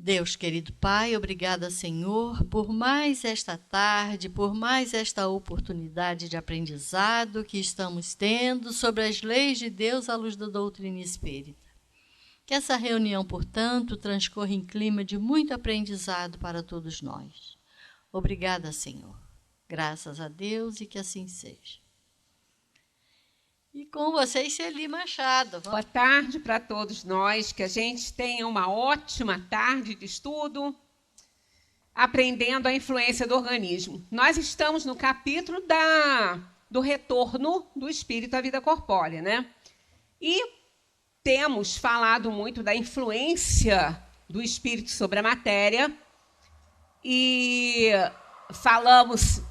Deus, querido Pai, obrigada, Senhor, por mais esta tarde, por mais esta oportunidade de aprendizado que estamos tendo sobre as leis de Deus à luz da doutrina espírita. Que essa reunião, portanto, transcorra em clima de muito aprendizado para todos nós. Obrigada, Senhor. Graças a Deus e que assim seja. E com vocês, Celi Machado. Boa tarde para todos nós, que a gente tenha uma ótima tarde de estudo, aprendendo a influência do organismo. Nós estamos no capítulo do retorno do espírito à vida corpórea, né? E temos falado muito da influência do espírito sobre a matéria e falamos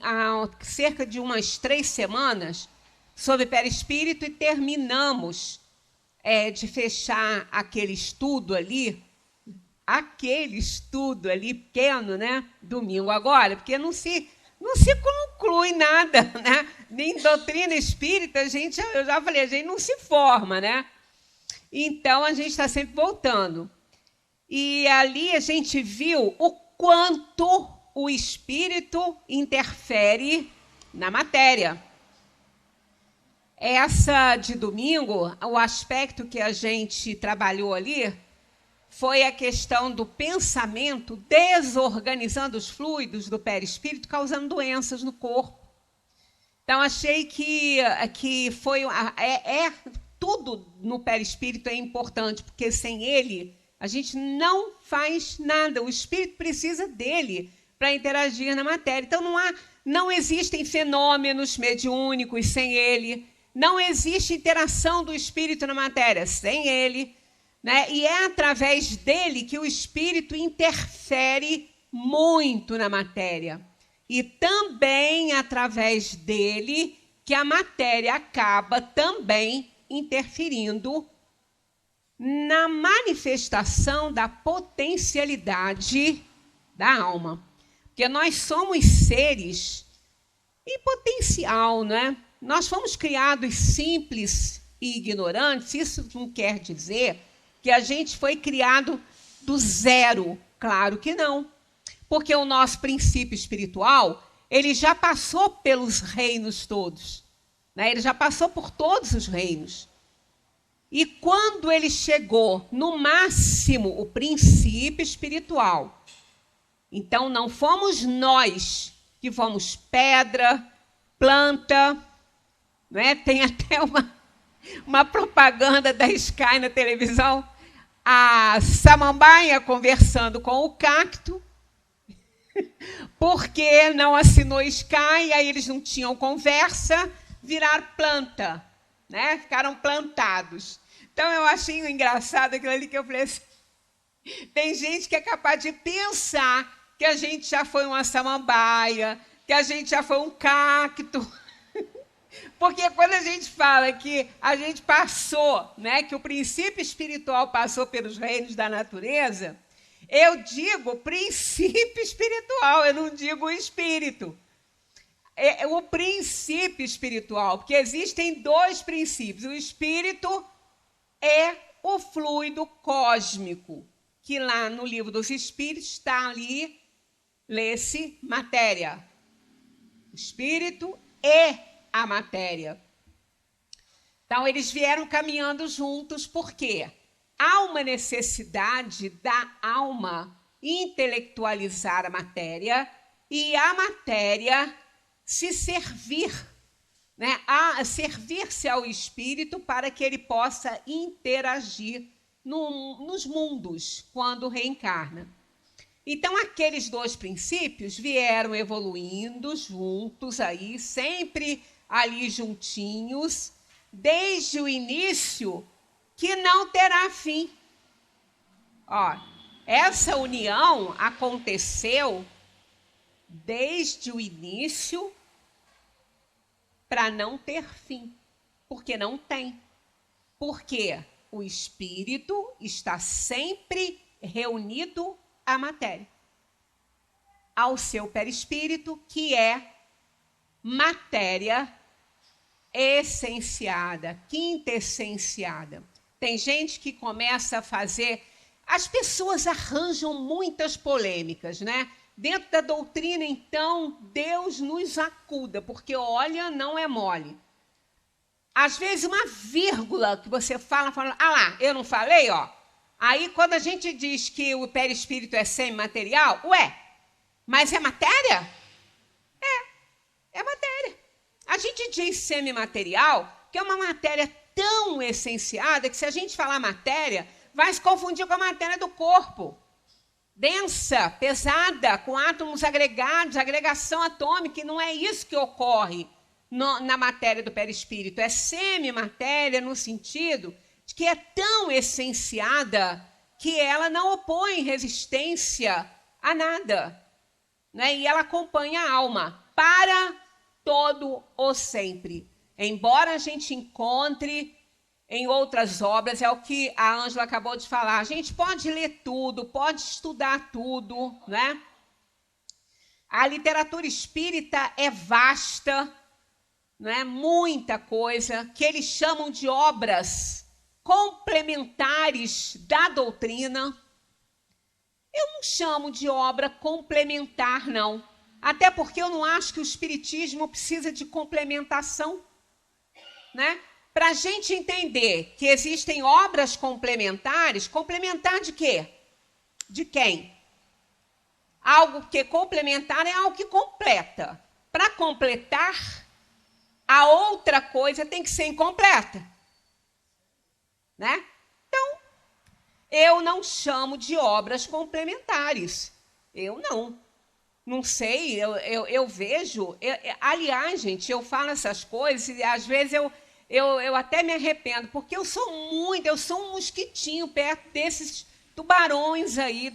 há cerca de umas 3 semanas sobre perispírito e terminamos de fechar aquele estudo ali pequeno, né? Domingo agora, porque não se conclui nada, né? Nem doutrina espírita, eu já falei, a gente não se forma, né? Então, a gente está sempre voltando. E ali a gente viu o quanto o espírito interfere na matéria. Essa de domingo, o aspecto que a gente trabalhou ali foi a questão do pensamento desorganizando os fluidos do perispírito, causando doenças no corpo. Então, achei que foi tudo no perispírito é importante, porque sem ele a gente não faz nada. O espírito precisa dele para interagir na matéria. Então, não existem fenômenos mediúnicos sem ele. Não existe interação do espírito na matéria sem ele. Né? E é através dele que o espírito interfere muito na matéria. E também através dele que a matéria acaba também interferindo na manifestação da potencialidade da alma. Porque nós somos seres em potencial, né? Nós fomos criados simples e ignorantes. Isso não quer dizer que a gente foi criado do zero. Claro que não. Porque o nosso princípio espiritual, ele já passou pelos reinos todos. Né? Ele já passou por todos os reinos. E quando ele chegou no máximo, o princípio espiritual, então não fomos nós que fomos pedra, planta, né? Tem até uma propaganda da Sky na televisão, a samambaia conversando com o cacto, porque não assinou Sky, aí eles não tinham conversa, viraram planta. Né? Ficaram plantados. Então, eu achei engraçado aquilo ali que eu falei assim, tem gente que é capaz de pensar que a gente já foi uma samambaia, que a gente já foi um cacto. Porque quando a gente fala que a gente passou, né, que o princípio espiritual passou pelos reinos da natureza, eu digo princípio espiritual, eu não digo o espírito. É o princípio espiritual, porque existem 2 princípios. O espírito é o fluido cósmico, que lá no livro dos Espíritos está ali, lê-se matéria. O espírito é a matéria. Então, eles vieram caminhando juntos, porque há uma necessidade da alma intelectualizar a matéria e a matéria se servir, né? A servir-se ao espírito para que ele possa interagir nos mundos quando reencarna. Então, aqueles 2 princípios vieram evoluindo juntos, aí, sempre ali juntinhos, desde o início, que não terá fim. Ó, essa união aconteceu desde o início, para não ter fim, porque não tem. Porque o espírito está sempre reunido à matéria, ao seu perispírito, que é matéria essenciada, quintessenciada. Tem gente que começa a fazer As pessoas arranjam muitas polêmicas, né? Dentro da doutrina, então, Deus nos acuda, porque, olha, não é mole. Às vezes, uma vírgula que você fala, ah lá, eu não falei, ó. Aí, quando a gente diz que o perispírito é semimaterial, ué, mas é matéria? É matéria. A gente diz semimaterial, que é uma matéria tão essenciada que, se a gente falar matéria, vai se confundir com a matéria do corpo. Densa, pesada, com átomos agregados, agregação atômica, e não é isso que ocorre na matéria do perispírito. É semimatéria no sentido de que é tão essenciada que ela não opõe resistência a nada, né? E ela acompanha a alma para todo o sempre. Embora a gente encontre em outras obras, é o que a Ângela acabou de falar, a gente pode ler tudo, pode estudar tudo, né? A literatura espírita é vasta, né? Muita coisa, que eles chamam de obras complementares da doutrina. Eu não chamo de obra complementar, não. Até porque eu não acho que o espiritismo precisa de complementação, né? Para a gente entender que existem obras complementares, complementar de quê? De quem? Algo que complementar é algo que completa. Para completar, a outra coisa tem que ser incompleta, né? Então, eu não chamo de obras complementares. Eu não sei, eu vejo... aliás, gente, eu falo essas coisas e às vezes eu até me arrependo, porque eu sou um mosquitinho perto desses tubarões aí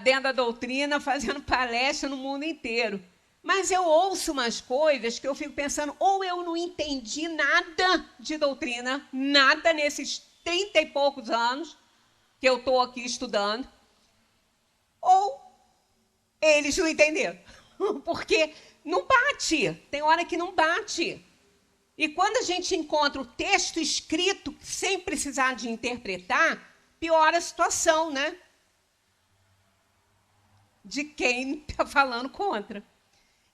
dentro da doutrina, fazendo palestra no mundo inteiro. Mas eu ouço umas coisas que eu fico pensando, ou eu não entendi nada de doutrina, nada nesses 30 e poucos anos que eu estou aqui estudando, ou eles não entenderam, porque não bate, tem hora que não bate. E quando a gente encontra o texto escrito sem precisar de interpretar, piora a situação, né? De quem está falando contra.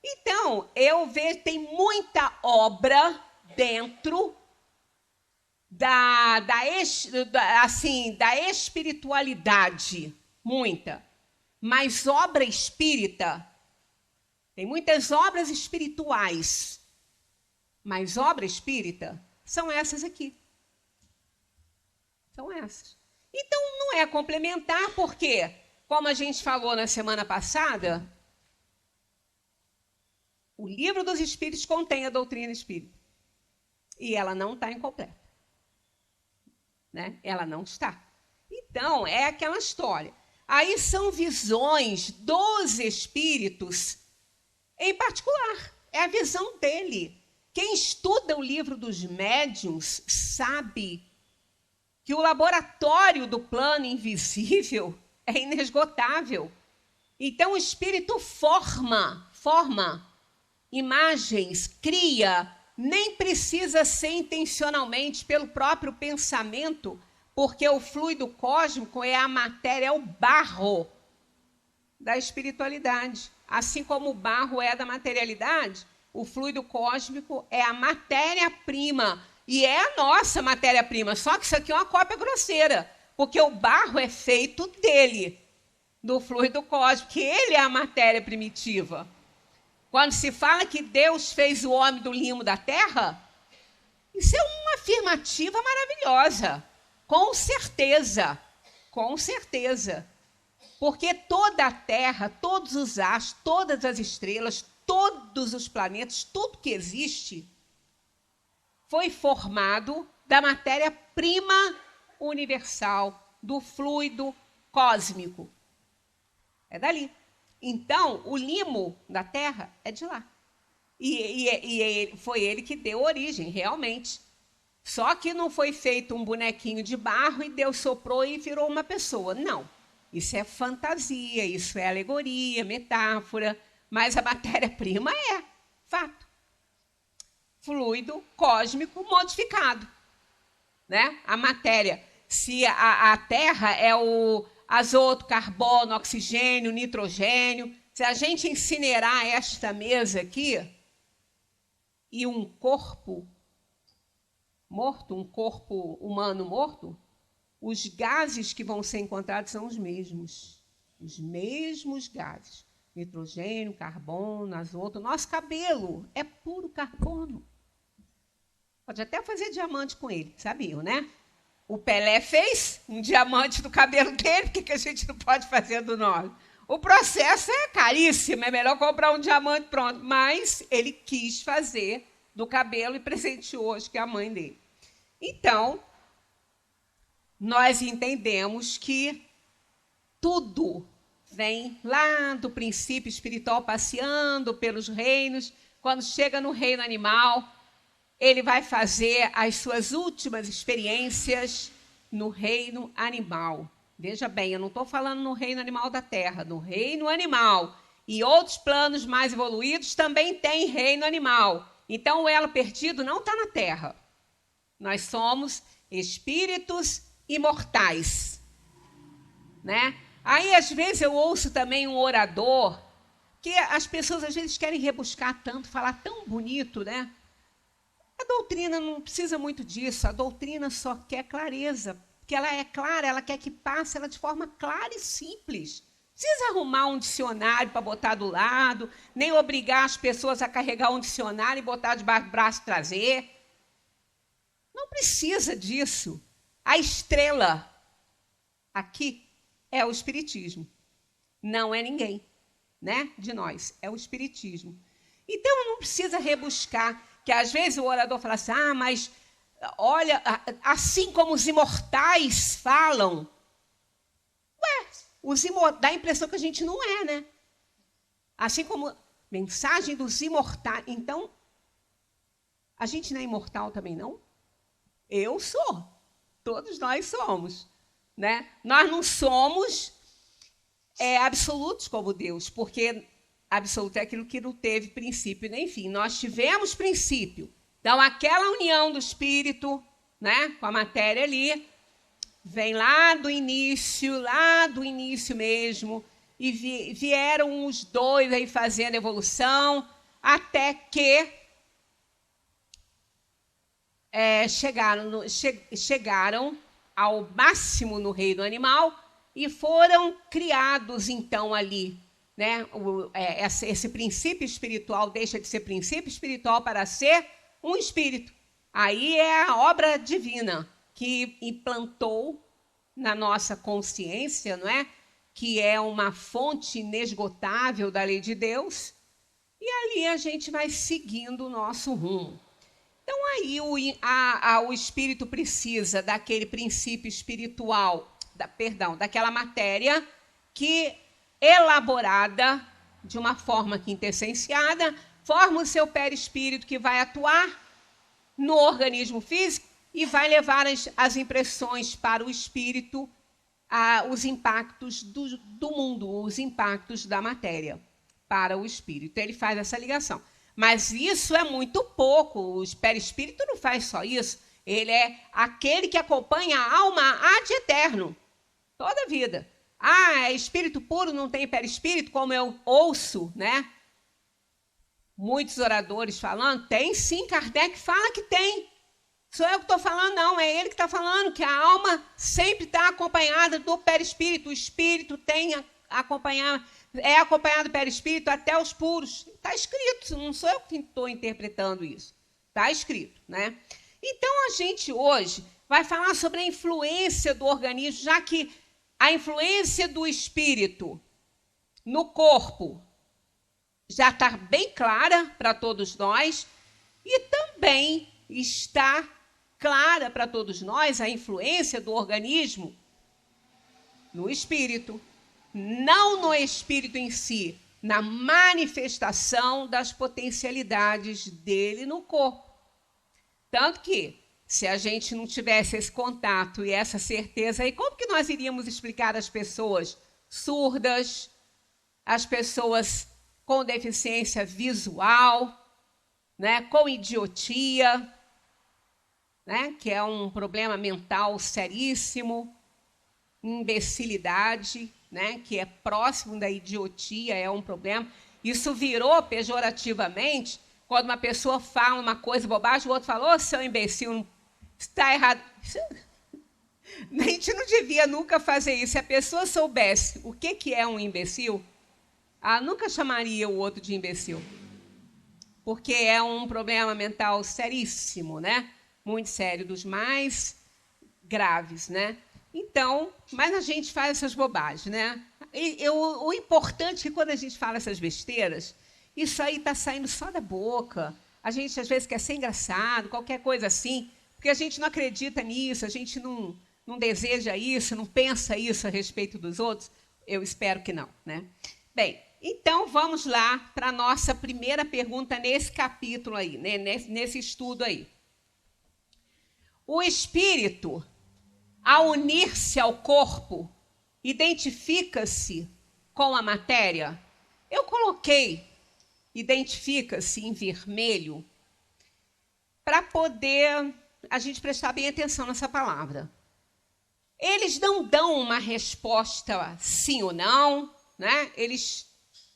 Então, eu vejo, tem muita obra dentro da espiritualidade, muita. Mas obra espírita, tem muitas obras espirituais, mas obra espírita são essas aqui. São essas. Então, não é complementar, porque, como a gente falou na semana passada, o Livro dos Espíritos contém a doutrina espírita. E ela não está incompleta, né? Ela não está. Então, é aquela história. Aí são visões dos espíritos em particular. É a visão dele. Quem estuda o Livro dos Médiuns sabe que o laboratório do plano invisível é inesgotável. Então, o espírito forma imagens, cria, nem precisa ser intencionalmente pelo próprio pensamento, porque o fluido cósmico é a matéria, é o barro da espiritualidade. Assim como o barro é da materialidade, o fluido cósmico é a matéria-prima, e é a nossa matéria-prima, só que isso aqui é uma cópia grosseira, porque o barro é feito dele, do fluido cósmico, que ele é a matéria primitiva. Quando se fala que Deus fez o homem do limo da terra, isso é uma afirmativa maravilhosa, com certeza, porque toda a terra, todos os astros, todas as estrelas, todos os planetas, tudo que existe, foi formado da matéria-prima universal, do fluido cósmico. É dali. Então, o limo da Terra é de lá. E foi ele que deu origem, realmente. Só que não foi feito um bonequinho de barro e Deus soprou e virou uma pessoa. Não. Isso é fantasia, isso é alegoria, metáfora, mas a matéria-prima é fato. Fluido cósmico modificado, né? A matéria se a Terra é o azoto, carbono, oxigênio, nitrogênio, se a gente incinerar esta mesa aqui e um corpo morto, um corpo humano morto, os gases que vão ser encontrados são os mesmos gases. Nitrogênio, carbono, azoto. Nosso cabelo é puro carbono. Pode até fazer diamante com ele, sabiam, né? O Pelé fez um diamante do cabelo dele, por que a gente não pode fazer do nosso? O processo é caríssimo, é melhor comprar um diamante pronto, mas ele quis fazer do cabelo e presenteou, acho que é a mãe dele. Então, nós entendemos que tudo vem lá do princípio espiritual, passeando pelos reinos. Quando chega no reino animal, ele vai fazer as suas últimas experiências no reino animal. Veja bem, eu não estou falando no reino animal da Terra, no reino animal. E outros planos mais evoluídos também têm reino animal. Então, o elo perdido não está na Terra. Nós somos espíritos imortais, né? Aí, às vezes, eu ouço também um orador, que as pessoas, às vezes, querem rebuscar tanto, falar tão bonito, né? A doutrina não precisa muito disso, a doutrina só quer clareza, porque ela é clara, ela quer que passe ela de forma clara e simples. Não precisa arrumar um dicionário para botar do lado, nem obrigar as pessoas a carregar um dicionário e botar debaixo do braço e trazer. Não precisa disso. A estrela aqui é o espiritismo. Não é ninguém, né, de nós, é o espiritismo. Então, não precisa rebuscar, que às vezes o orador fala assim, mas olha, assim como os imortais falam, dá a impressão que a gente não é, né? Assim como mensagem dos imortais. Então, a gente não é imortal também, não? Eu sou. Todos nós somos, né? Nós não somos absolutos como Deus, porque absoluto é aquilo que não teve princípio nem fim. Nós tivemos princípio. Então, aquela união do espírito, né, com a matéria ali, vem lá do início mesmo, e vieram os dois aí fazendo evolução, até que chegaram ao máximo no reino animal e foram criados, então, ali, né? Esse princípio espiritual deixa de ser princípio espiritual para ser um espírito. Aí é a obra divina que implantou na nossa consciência, não é? Que é uma fonte inesgotável da lei de Deus, e ali a gente vai seguindo o nosso rumo. Então, aí o espírito precisa daquele princípio espiritual, daquela matéria que, elaborada de uma forma quintessenciada, forma o seu perispírito que vai atuar no organismo físico e vai levar as impressões para o espírito, os impactos do mundo, os impactos da matéria para o espírito. Ele faz essa ligação. Mas isso é muito pouco. O perispírito não faz só isso. Ele é aquele que acompanha a alma ad eterno, toda a vida. É espírito puro, não tem perispírito, como eu ouço, né? Muitos oradores falando. Tem sim, Kardec fala que tem. Sou eu que estou falando, não. É ele que está falando que a alma sempre está acompanhada do perispírito. O espírito é acompanhado do perispírito até os puros. Está escrito, não sou eu que estou interpretando isso. Está escrito, né? Então, a gente hoje vai falar sobre a influência do organismo, já que a influência do espírito no corpo já está bem clara para todos nós, e também está clara para todos nós a influência do organismo no espírito. Não no espírito em si, na manifestação das potencialidades dele no corpo. Tanto que, se a gente não tivesse esse contato e essa certeza, aí como que nós iríamos explicar às pessoas surdas, às pessoas com deficiência visual, né, com idiotia? né, que é um problema mental seríssimo, imbecilidade, né, que é próximo da idiotia, é um problema. Isso virou pejorativamente quando uma pessoa fala uma coisa bobagem, o outro fala, ô, seu imbecil, está errado. A gente não devia nunca fazer isso. Se a pessoa soubesse o que é um imbecil, ela nunca chamaria o outro de imbecil. Porque é um problema mental seríssimo, né? Muito sério, dos mais graves, né? Então, mas a gente faz essas bobagens, né? O importante é que quando a gente fala essas besteiras, isso aí está saindo só da boca. A gente, às vezes, quer ser engraçado, qualquer coisa assim, porque a gente não acredita nisso, a gente não deseja isso, não pensa isso a respeito dos outros. Eu espero que não, né? Bem, então vamos lá para a nossa primeira pergunta nesse capítulo aí, né? Nesse estudo aí. O espírito, ao unir-se ao corpo, identifica-se com a matéria? Eu coloquei identifica-se em vermelho para poder a gente prestar bem atenção nessa palavra. Eles não dão uma resposta sim ou não, né? Eles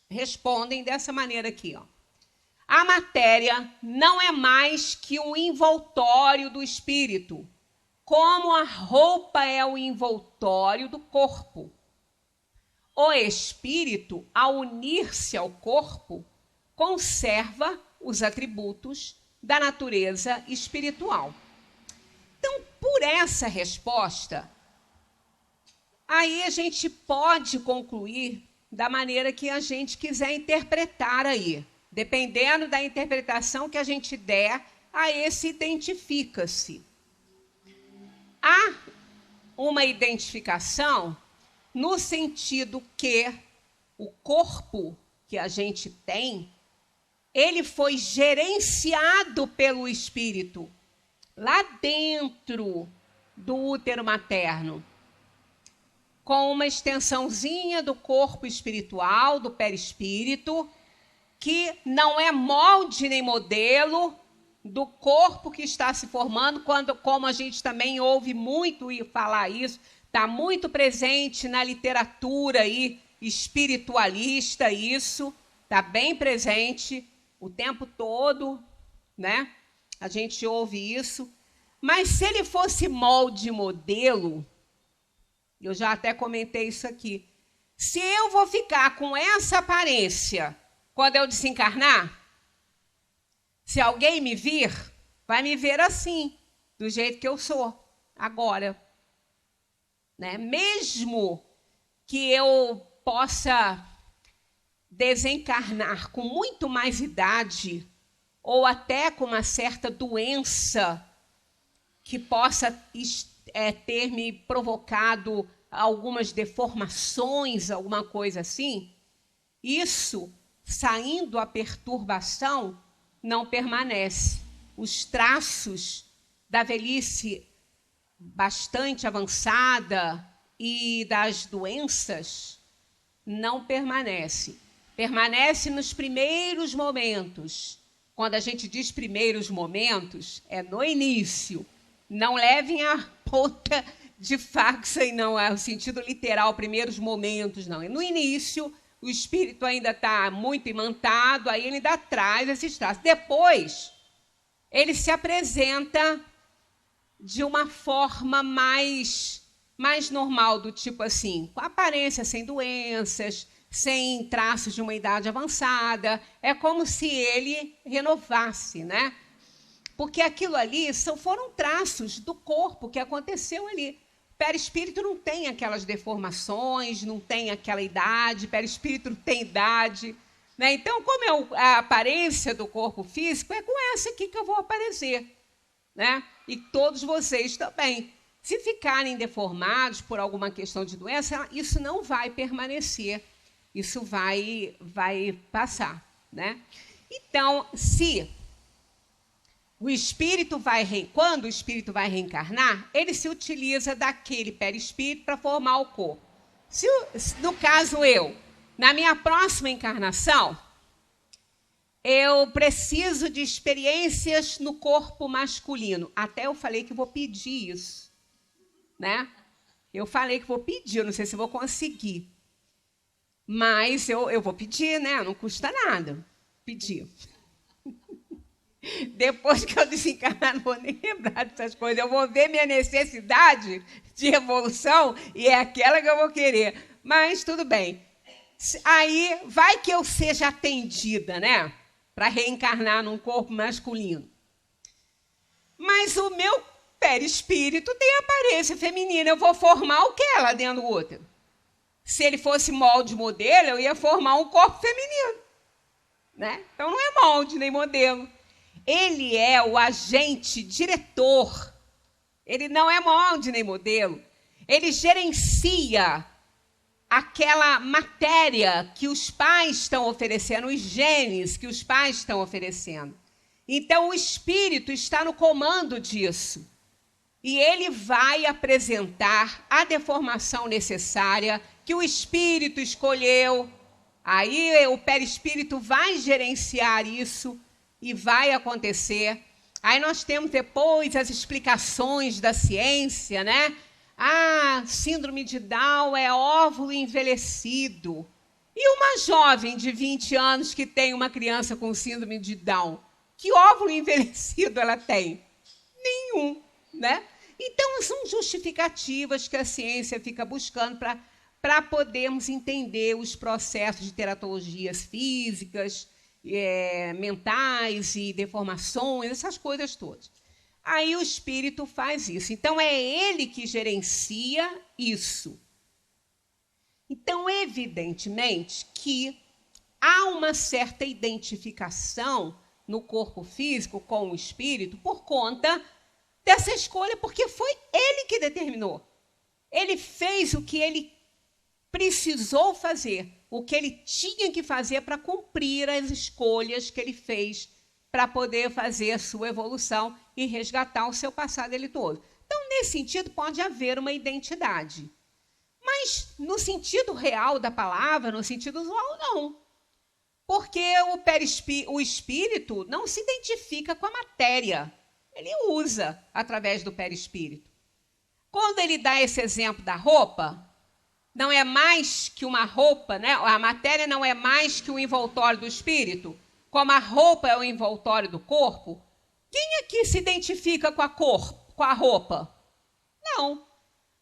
respondem dessa maneira aqui, ó. A matéria não é mais que um envoltório do espírito, como a roupa é o envoltório do corpo. O espírito, ao unir-se ao corpo, conserva os atributos da natureza espiritual. Então, por essa resposta, aí a gente pode concluir da maneira que a gente quiser interpretar aí. Dependendo da interpretação que a gente der, a esse identifica-se. Há uma identificação no sentido que o corpo que a gente tem, ele foi gerenciado pelo espírito lá dentro do útero materno, com uma extensãozinha do corpo espiritual, do perispírito, que não é molde nem modelo do corpo que está se formando, como a gente também ouve muito falar isso, está muito presente na literatura aí, espiritualista, isso, está bem presente o tempo todo, né? A gente ouve isso. Mas se ele fosse molde e modelo, eu já até comentei isso aqui, se eu vou ficar com essa aparência quando eu desencarnar, se alguém me vir, vai me ver assim, do jeito que eu sou agora. Né? Mesmo que eu possa desencarnar com muito mais idade, ou até com uma certa doença que possa ter me provocado algumas deformações, alguma coisa assim, isso, saindo a perturbação, não permanece. Os traços da velhice bastante avançada e das doenças não permanecem. Permanece nos primeiros momentos. Quando a gente diz primeiros momentos, é no início. Não levem a ponta de faca e não é o sentido literal, primeiros momentos, não. É no início, o espírito ainda está muito imantado, aí ele ainda traz esses traços. Depois, ele se apresenta de uma forma mais normal, do tipo assim, com aparência sem doenças, sem traços de uma idade avançada. É como se ele renovasse, né? Porque aquilo ali foram traços do corpo que aconteceu ali. O perispírito não tem aquelas deformações, não tem aquela idade, o perispírito não tem idade. Né? Então, como é a aparência do corpo físico, é com essa aqui que eu vou aparecer. Né? E todos vocês também. Se ficarem deformados por alguma questão de doença, isso não vai permanecer. Isso vai passar. Né? Então, quando o espírito vai reencarnar, ele se utiliza daquele perispírito para formar o corpo. No caso na minha próxima encarnação, eu preciso de experiências no corpo masculino. Até eu falei que vou pedir isso, né? Eu falei que vou pedir, não sei se vou conseguir. Mas eu vou pedir, né? Não custa nada pedir. Depois que eu desencarnar, não vou nem lembrar dessas coisas. Eu vou ver minha necessidade de evolução e é aquela que eu vou querer. Mas tudo bem. Aí vai que eu seja atendida, né? Para reencarnar num corpo masculino. Mas o meu perispírito tem aparência feminina. Eu vou formar o que lá dentro do útero? Se ele fosse molde modelo, eu ia formar um corpo feminino, né? Então não é molde nem modelo. Ele é o agente diretor. Ele não é molde nem modelo. Ele gerencia aquela matéria que os pais estão oferecendo, os genes que os pais estão oferecendo. Então, o espírito está no comando disso. E ele vai apresentar a deformação necessária que o espírito escolheu. Aí, o perispírito vai gerenciar isso e vai acontecer. Aí, nós temos depois as explicações da ciência, né? Ah, síndrome de Down é óvulo envelhecido. E uma jovem de 20 anos que tem uma criança com síndrome de Down, que óvulo envelhecido ela tem? Nenhum, né? Então, são justificativas que a ciência fica buscando para podermos entender os processos de teratologias físicas, mentais e deformações, essas coisas todas. Aí o espírito faz isso. Então, é ele que gerencia isso. Então, evidentemente que há uma certa identificação no corpo físico com o espírito por conta dessa escolha, porque foi ele que determinou. Ele fez o que ele precisou fazer, o que ele tinha que fazer para cumprir as escolhas que ele fez para poder fazer a sua evolução e resgatar o seu passado delituoso. Então, nesse sentido, pode haver uma identidade. Mas, no sentido real da palavra, no sentido usual, não. Porque o espírito não se identifica com a matéria. Ele usa através do perispírito. Quando ele dá esse exemplo da roupa, não é mais que uma roupa, né? A matéria não é mais que o envoltório do espírito, como a roupa é o envoltório do corpo. Quem aqui se identifica com a roupa? Não.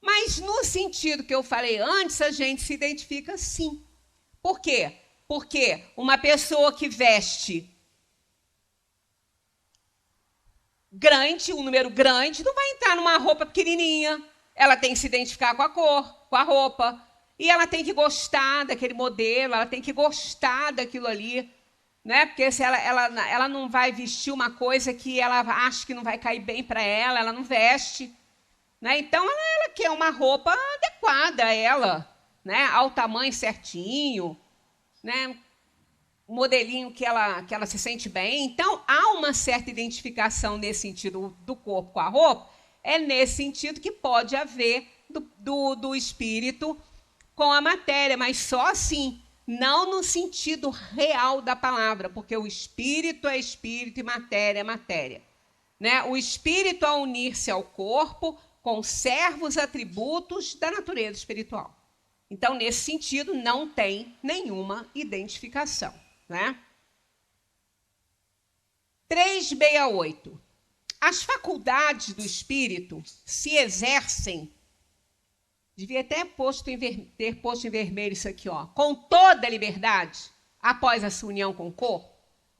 Mas no sentido que eu falei antes, a gente se identifica sim. Por quê? Porque uma pessoa que veste grande, um número grande, não vai entrar numa roupa pequenininha. Ela tem que se identificar com a cor, com a roupa. E ela tem que gostar daquele modelo, ela tem que gostar daquilo ali. Né? Porque se ela não vai vestir uma coisa que ela acha que não vai cair bem para ela não veste. Né? Então, ela quer uma roupa adequada a ela, né? Ao tamanho certinho, né? O modelinho que ela se sente bem. Então, há uma certa identificação nesse sentido do corpo com a roupa. É nesse sentido que pode haver do espírito com a matéria, mas só assim, não no sentido real da palavra, porque o espírito é espírito e matéria é matéria. Né? O espírito, ao unir-se ao corpo, conserva os atributos da natureza espiritual. Então, nesse sentido, não tem nenhuma identificação. Né? 368. As faculdades do espírito se exercem, devia até ter posto em vermelho isso aqui, ó, com toda a liberdade, após a sua união com o corpo.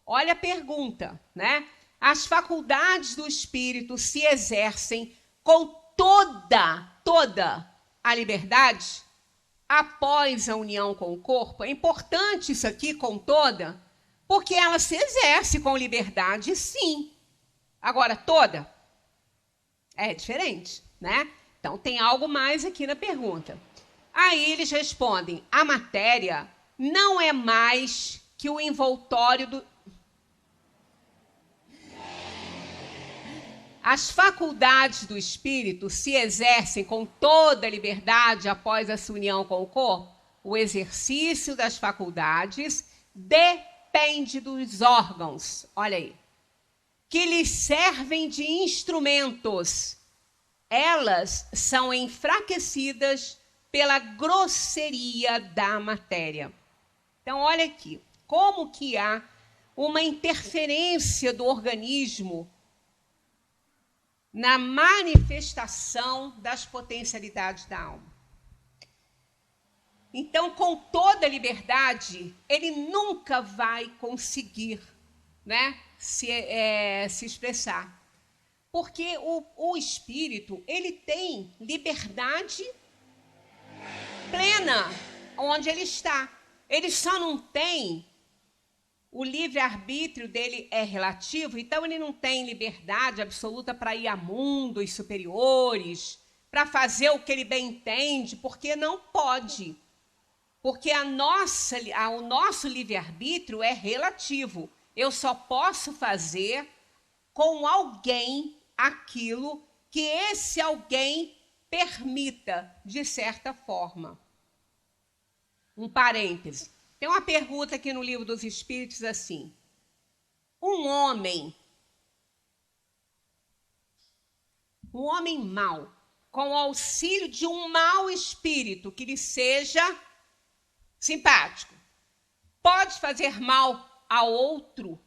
Olha a pergunta, né? As faculdades do espírito se exercem com toda a liberdade após a união com o corpo. É importante isso aqui, com toda, porque ela se exerce com liberdade, sim. Agora, toda é diferente, né? Então, tem algo mais aqui na pergunta. Aí eles respondem, a matéria não é mais que o envoltório do... As faculdades do espírito se exercem com toda a liberdade após a sua união com o corpo. O exercício das faculdades depende dos órgãos, olha aí, que lhes servem de instrumentos. Elas são enfraquecidas pela grosseria da matéria. Então, olha aqui, como que há uma interferência do organismo na manifestação das potencialidades da alma. Então, com toda liberdade, ele nunca vai conseguir, né, se expressar. Porque o espírito, ele tem liberdade plena onde ele está. Ele só não tem, o livre-arbítrio dele é relativo, então ele não tem liberdade absoluta para ir a mundos superiores, para fazer o que ele bem entende, porque não pode. Porque o nosso livre-arbítrio é relativo. Eu só posso fazer com alguém aquilo que esse alguém permita, de certa forma. Um parêntese. Tem uma pergunta aqui no Livro dos Espíritos assim. Um homem mau, com o auxílio de um mau espírito que lhe seja simpático, pode fazer mal a outro?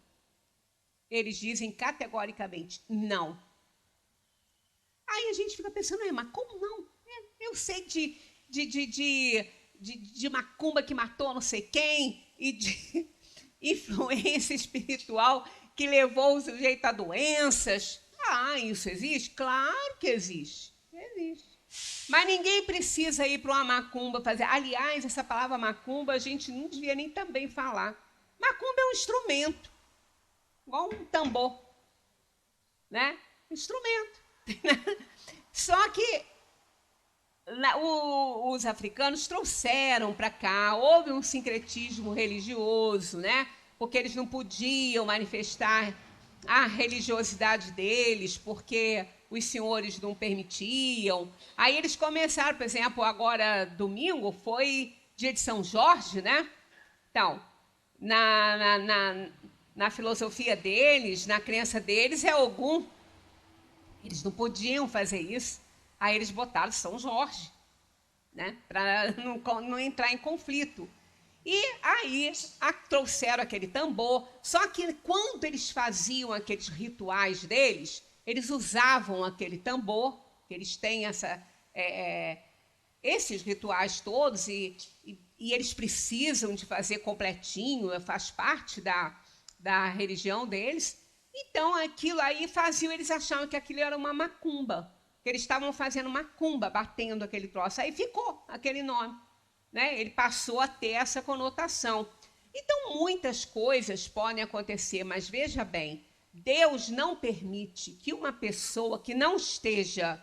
Eles dizem categoricamente não. Aí a gente fica pensando, mas como não? Eu sei de macumba que matou não sei quem, e de influência espiritual que levou o sujeito a doenças. Ah, isso existe? Claro que existe. Existe. Mas ninguém precisa ir para uma macumba fazer. Aliás, essa palavra macumba a gente não devia nem também falar. Macumba é um instrumento, igual um tambor, né? Instrumento. Só que os africanos trouxeram para cá, houve um sincretismo religioso, né? Porque eles não podiam manifestar a religiosidade deles, porque os senhores não permitiam. Aí eles começaram, por exemplo, agora domingo foi dia de São Jorge, né? Então, na filosofia deles, na crença deles, é Ogum. Eles não podiam fazer isso. Aí eles botaram São Jorge, né? Para não entrar em conflito. E aí trouxeram aquele tambor. Só que quando eles faziam aqueles rituais deles, eles usavam aquele tambor, que eles têm esses rituais todos, e eles precisam de fazer completinho, faz parte da religião deles. Então, aquilo aí eles achavam que aquilo era uma macumba, que eles estavam fazendo macumba, batendo aquele troço. Aí ficou aquele nome, né? Ele passou a ter essa conotação. Então, muitas coisas podem acontecer, mas veja bem, Deus não permite que uma pessoa que não esteja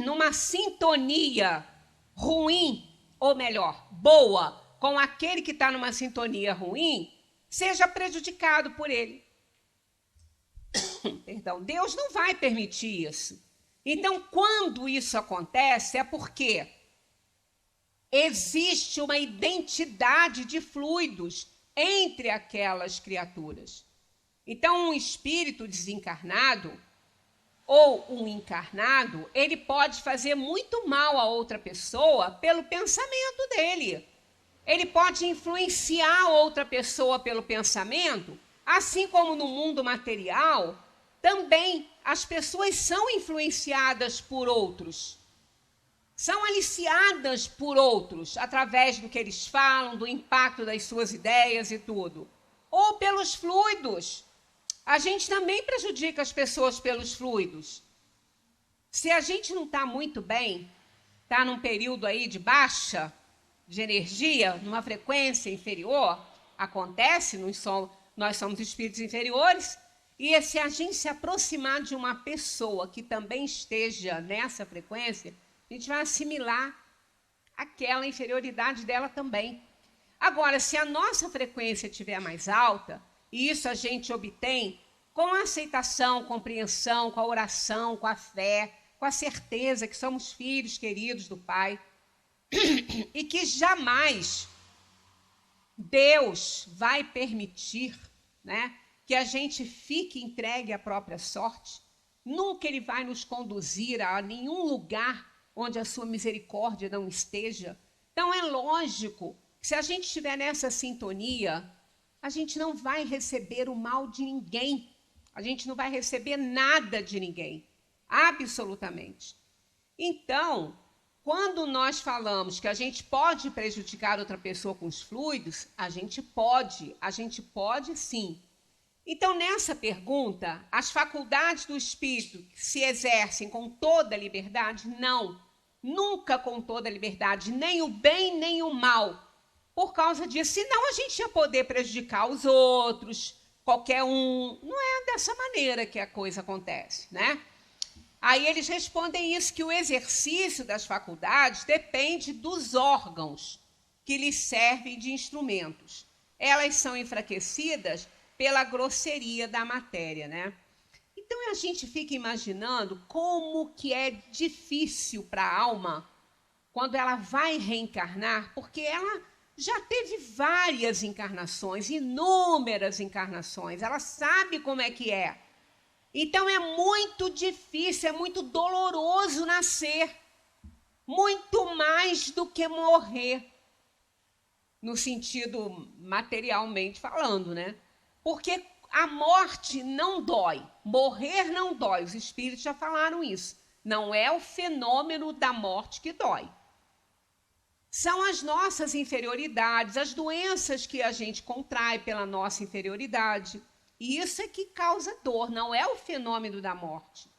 numa sintonia ruim, ou melhor, boa, com aquele que está numa sintonia ruim, seja prejudicado por ele. Perdão, Deus não vai permitir isso. Então, quando isso acontece, é porque existe uma identidade de fluidos entre aquelas criaturas. Então, um espírito desencarnado ou um encarnado, ele pode fazer muito mal a outra pessoa pelo pensamento dele. Ele pode influenciar outra pessoa pelo pensamento, assim como no mundo material, também as pessoas são influenciadas por outros. São aliciadas por outros, através do que eles falam, do impacto das suas ideias e tudo. Ou pelos fluidos. A gente também prejudica as pessoas pelos fluidos. Se a gente não está muito bem, está num período aí de baixa de energia, numa frequência inferior, acontece, nós somos espíritos inferiores, e se a gente se aproximar de uma pessoa que também esteja nessa frequência, a gente vai assimilar aquela inferioridade dela também. Agora, se a nossa frequência estiver mais alta, e isso a gente obtém com a aceitação, compreensão, com a oração, com a fé, com a certeza que somos filhos queridos do Pai, e que jamais Deus vai permitir, né, que a gente fique entregue à própria sorte? Nunca Ele vai nos conduzir a nenhum lugar onde a sua misericórdia não esteja. Então é lógico que se a gente estiver nessa sintonia, a gente não vai receber o mal de ninguém. A gente não vai receber nada de ninguém. Absolutamente. Então, quando nós falamos que a gente pode prejudicar outra pessoa com os fluidos, a gente pode sim. Então, nessa pergunta, as faculdades do espírito se exercem com toda a liberdade? Não, nunca com toda a liberdade, nem o bem nem o mal. Por causa disso, senão a gente ia poder prejudicar os outros, qualquer um. Não é dessa maneira que a coisa acontece, né? Aí eles respondem isso, que o exercício das faculdades depende dos órgãos que lhes servem de instrumentos. Elas são enfraquecidas pela grosseria da matéria, né? Então a gente fica imaginando como que é difícil para a alma quando ela vai reencarnar, porque ela já teve várias encarnações, inúmeras encarnações, ela sabe como é que é. Então é muito difícil, é muito doloroso nascer, muito mais do que morrer, no sentido materialmente falando, né? Porque a morte não dói, morrer não dói, os espíritos já falaram isso. Não é o fenômeno da morte que dói. São as nossas inferioridades, as doenças que a gente contrai pela nossa inferioridade. E isso é que causa dor, não é o fenômeno da morte.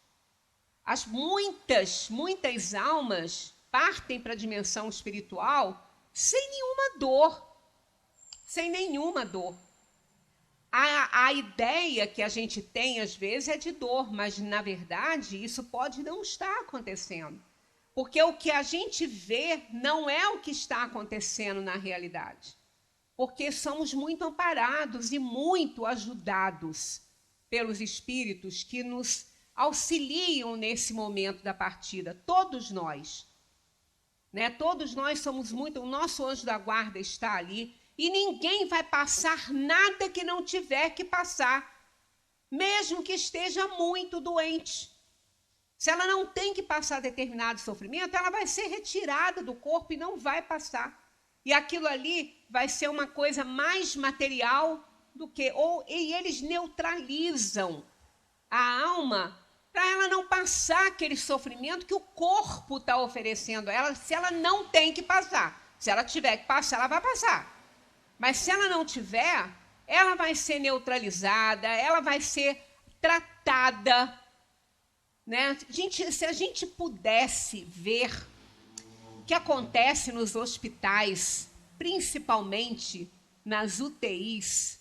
As muitas almas partem para a dimensão espiritual sem nenhuma dor. Sem nenhuma dor. A ideia que a gente tem, às vezes, é de dor, mas, na verdade, isso pode não estar acontecendo. Porque o que a gente vê não é o que está acontecendo na realidade. Porque somos muito amparados e muito ajudados pelos espíritos que nos auxiliam nesse momento da partida. Todos nós. Né? Todos nós somos muito... O nosso anjo da guarda está ali e ninguém vai passar nada que não tiver que passar, mesmo que esteja muito doente. Se ela não tem que passar determinado sofrimento, ela vai ser retirada do corpo e não vai passar. E aquilo ali vai ser uma coisa mais material do que... E eles neutralizam a alma para ela não passar aquele sofrimento que o corpo está oferecendo a ela, se ela não tem que passar. Se ela tiver que passar, ela vai passar. Mas se ela não tiver, ela vai ser neutralizada, ela vai ser tratada. Né? Se a gente pudesse ver o que acontece nos hospitais, principalmente nas UTIs,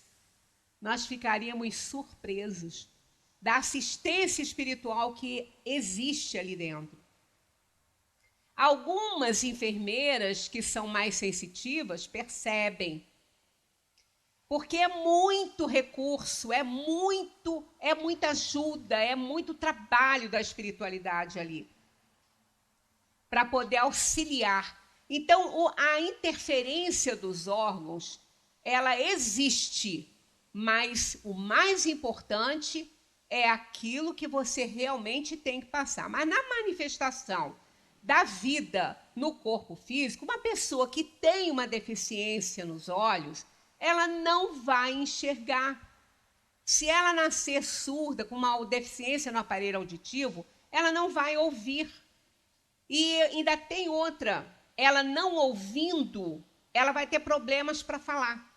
nós ficaríamos surpresos da assistência espiritual que existe ali dentro. Algumas enfermeiras que são mais sensitivas percebem, porque é muito recurso, é muita ajuda, é muito trabalho da espiritualidade ali, para poder auxiliar. Então, a interferência dos órgãos, ela existe, mas o mais importante é aquilo que você realmente tem que passar. Mas na manifestação da vida no corpo físico, uma pessoa que tem uma deficiência nos olhos, ela não vai enxergar. Se ela nascer surda, com uma deficiência no aparelho auditivo, ela não vai ouvir. E ainda tem outra, ela não ouvindo, ela vai ter problemas para falar.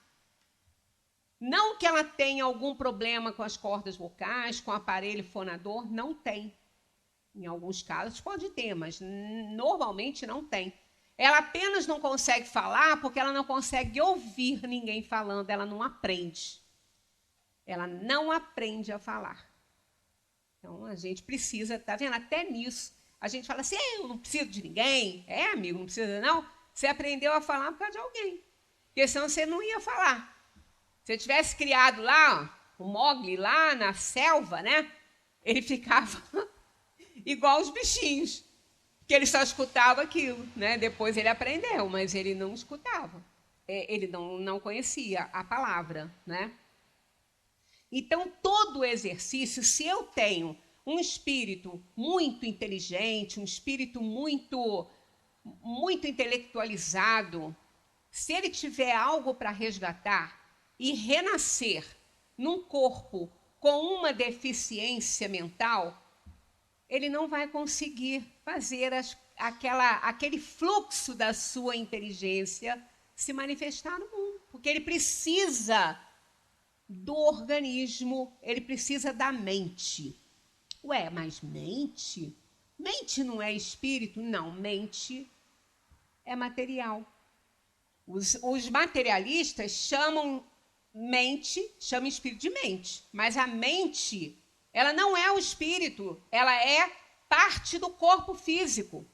Não que ela tenha algum problema com as cordas vocais, com o aparelho fonador, não tem. Em alguns casos pode ter, mas normalmente não tem. Ela apenas não consegue falar porque ela não consegue ouvir ninguém falando, ela não aprende. Ela não aprende a falar. Então, a gente precisa, tá vendo? Até nisso. A gente fala assim, eu não preciso de ninguém. É, amigo, não precisa não. Você aprendeu a falar por causa de alguém. Porque senão você não ia falar. Se eu tivesse criado lá, ó, o Mowgli lá na selva, né? Ele ficava igual os bichinhos. Porque ele só escutava aquilo, né? Depois ele aprendeu, mas ele não escutava. ele não conhecia a palavra, né? Então, todo exercício, se eu tenho um espírito muito inteligente, um espírito muito intelectualizado, se ele tiver algo para resgatar e renascer num corpo com uma deficiência mental, ele não vai conseguir fazer aquele fluxo da sua inteligência se manifestar no mundo, porque ele precisa do organismo, ele precisa da mente. Ué, mas mente? Mente não é espírito? Não, mente é material. Os materialistas chamam espírito de mente, mas a mente, ela não é o espírito, ela é parte do corpo físico.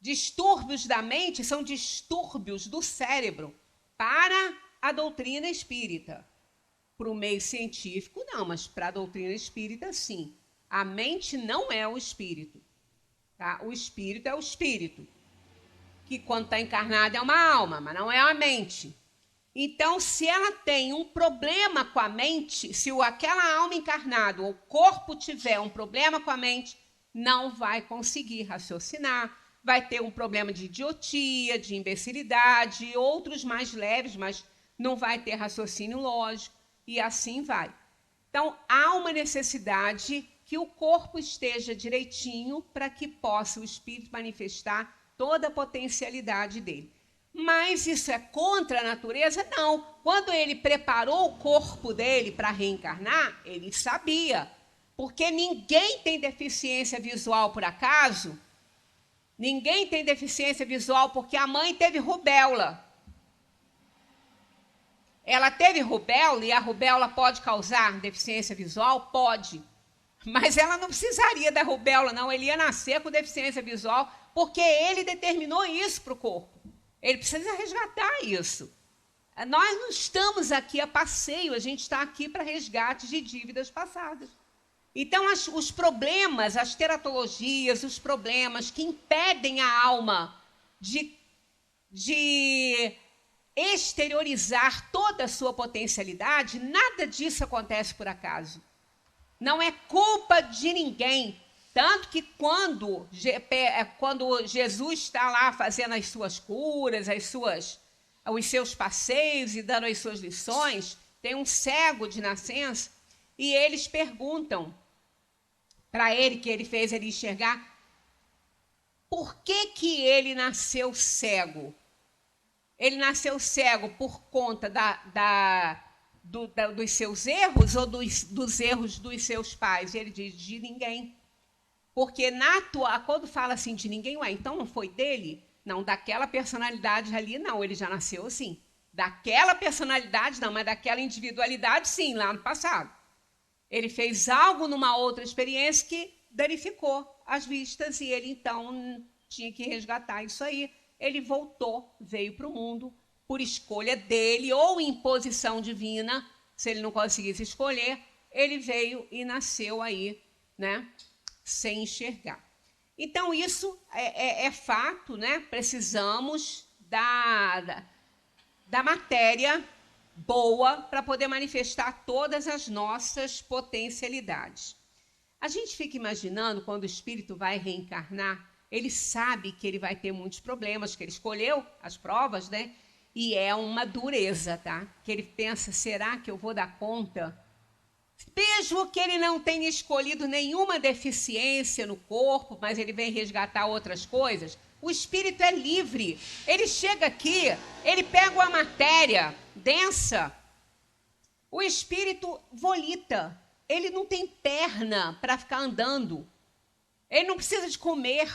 Distúrbios da mente são distúrbios do cérebro para a doutrina espírita. Para o meio científico, não, mas para a doutrina espírita, sim. A mente não é o espírito. Tá? O espírito é o espírito, que quando está encarnado é uma alma, mas não é a mente. Então, se ela tem um problema com a mente, se aquela alma encarnada ou o corpo tiver um problema com a mente, não vai conseguir raciocinar, vai ter um problema de idiotia, de imbecilidade, outros mais leves, mas não vai ter raciocínio lógico, e assim vai. Então, há uma necessidade que o corpo esteja direitinho para que possa o espírito manifestar toda a potencialidade dele. Mas isso é contra a natureza? Não. Quando ele preparou o corpo dele para reencarnar, ele sabia. Porque ninguém tem deficiência visual por acaso. Ninguém tem deficiência visual porque a mãe teve rubéola. Ela teve rubéola e a rubéola pode causar deficiência visual? Pode. Mas ela não precisaria da rubéola, não. Ele ia nascer com deficiência visual porque ele determinou isso para o corpo. Ele precisa resgatar isso. Nós não estamos aqui a passeio, a gente está aqui para resgate de dívidas passadas. Então, os problemas, as teratologias, os problemas que impedem a alma de exteriorizar toda a sua potencialidade, nada disso acontece por acaso. Não é culpa de ninguém. Tanto que quando Jesus está lá fazendo as suas curas, os seus passeios e dando as suas lições, tem um cego de nascença e eles perguntam para ele, que ele fez ele enxergar, por que ele nasceu cego? Ele nasceu cego por conta dos seus erros ou dos erros dos seus pais? Ele diz, de ninguém. Porque quando fala assim de ninguém, então não foi dele? Não, daquela personalidade ali, não, ele já nasceu assim. Daquela personalidade, não, mas daquela individualidade, sim, lá no passado. Ele fez algo numa outra experiência que danificou as vistas e ele, então, tinha que resgatar isso aí. Ele voltou, veio para o mundo por escolha dele ou imposição divina. Se ele não conseguisse escolher, ele veio e nasceu aí, né, sem enxergar. Então, isso é fato, né? Precisamos da matéria boa para poder manifestar todas as nossas potencialidades. A gente fica imaginando, quando o espírito vai reencarnar, ele sabe que ele vai ter muitos problemas, que ele escolheu as provas, né? E é uma dureza, tá? Que ele pensa, será que eu vou dar conta? Mesmo que ele não tenha escolhido nenhuma deficiência no corpo, mas ele vem resgatar outras coisas, o espírito é livre. Ele chega aqui, ele pega uma matéria densa, o espírito volita. Ele não tem perna para ficar andando. Ele não precisa de comer.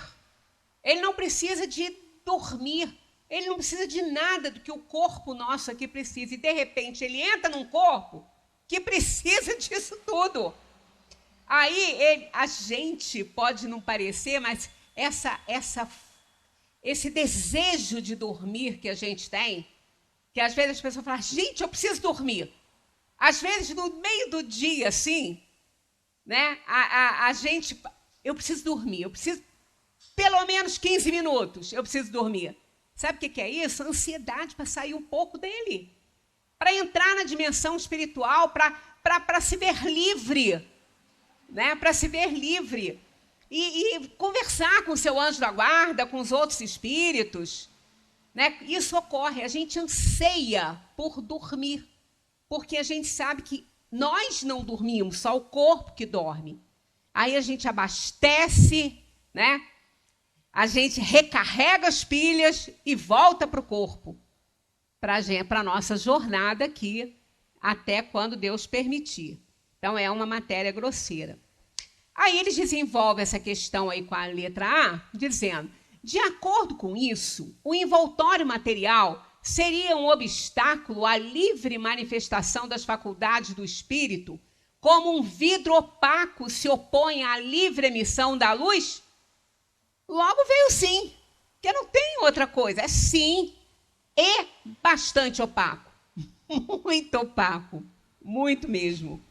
Ele não precisa de dormir. Ele não precisa de nada do que o corpo nosso aqui precisa. E, de repente, ele entra num corpo que precisa disso tudo. Aí, a gente pode não parecer, mas esse desejo de dormir que a gente tem, que às vezes as pessoas falam, gente, eu preciso dormir. Às vezes, no meio do dia, assim, né, eu preciso dormir, eu preciso pelo menos 15 minutos, eu preciso dormir. Sabe o que é isso? Ansiedade para sair um pouco dele, para entrar na dimensão espiritual, para se ver livre, né? Para se ver livre e conversar com o seu anjo da guarda, com os outros espíritos, né? Isso ocorre, a gente anseia por dormir, porque a gente sabe que nós não dormimos, só o corpo que dorme. Aí a gente abastece, né? A gente recarrega as pilhas e volta para o corpo, para a nossa jornada aqui, até quando Deus permitir. Então, é uma matéria grosseira. Aí eles desenvolvem essa questão aí com a letra A, dizendo, de acordo com isso, o envoltório material seria um obstáculo à livre manifestação das faculdades do espírito, como um vidro opaco se opõe à livre emissão da luz? Logo veio sim, porque não tem outra coisa, é sim, e bastante opaco, muito opaco, muito mesmo.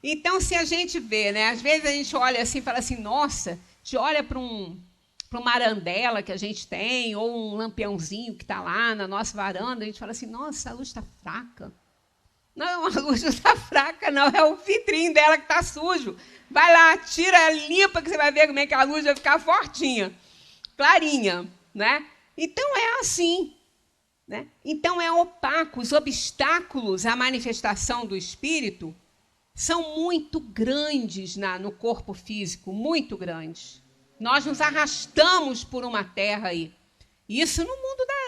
Então, se a gente vê, né, às vezes a gente olha assim e fala assim, nossa, a gente olha para uma arandela que a gente tem, ou um lampiãozinho que está lá na nossa varanda, a gente fala assim, nossa, a luz está fraca. Não, a luz não está fraca, não, é o vitrinho dela que está sujo. Vai lá, tira, limpa, que você vai ver como é que a luz vai ficar fortinha, clarinha, né? Então, é assim, né? Então, é opaco. Os obstáculos à manifestação do espírito são muito grandes no corpo físico, muito grandes. Nós nos arrastamos por uma terra aí. Isso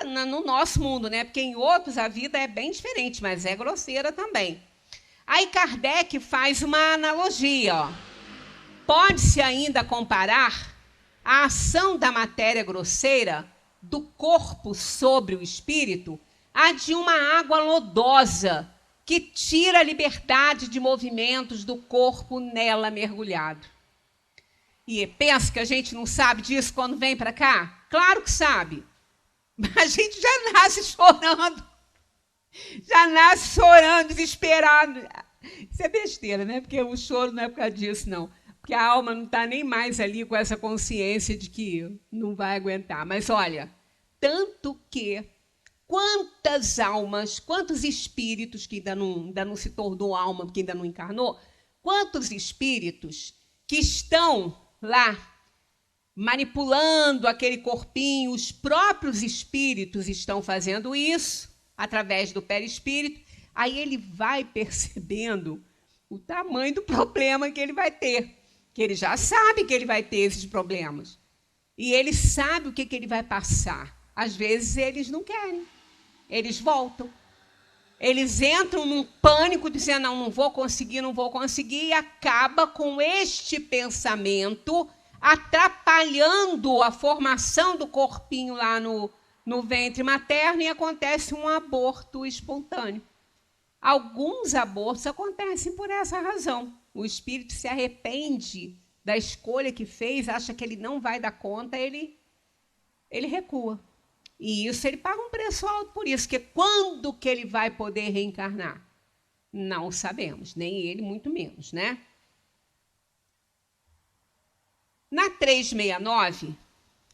no nosso mundo, né? Porque em outros a vida é bem diferente, mas é grosseira também. Aí Kardec faz uma analogia, ó. Pode-se ainda comparar a ação da matéria grosseira do corpo sobre o espírito à de uma água lodosa que tira a liberdade de movimentos do corpo nela mergulhado. E pensa que a gente não sabe disso quando vem para cá? Claro que sabe. Mas a gente já nasce chorando. Já nasce chorando, desesperado. Isso é besteira, né? Porque o choro não é por causa disso, não. Porque a alma não está nem mais ali com essa consciência de que não vai aguentar. Mas, olha, tanto que quantas almas, quantos espíritos que ainda não se tornou alma, porque ainda não encarnou, quantos espíritos que estão lá manipulando aquele corpinho, os próprios espíritos estão fazendo isso através do perispírito, aí ele vai percebendo o tamanho do problema que ele vai ter, que ele já sabe que ele vai ter esses problemas, e ele sabe o que ele vai passar. Às vezes eles não querem, eles voltam, eles entram num pânico, dizendo, não vou conseguir, e acaba com este pensamento atrapalhando a formação do corpinho lá no ventre materno, e acontece um aborto espontâneo. Alguns abortos acontecem por essa razão. O espírito se arrepende da escolha que fez, acha que ele não vai dar conta, ele recua. E isso ele paga um preço alto por isso, porque quando que ele vai poder reencarnar? Não sabemos, nem ele, muito menos, né? Na 369,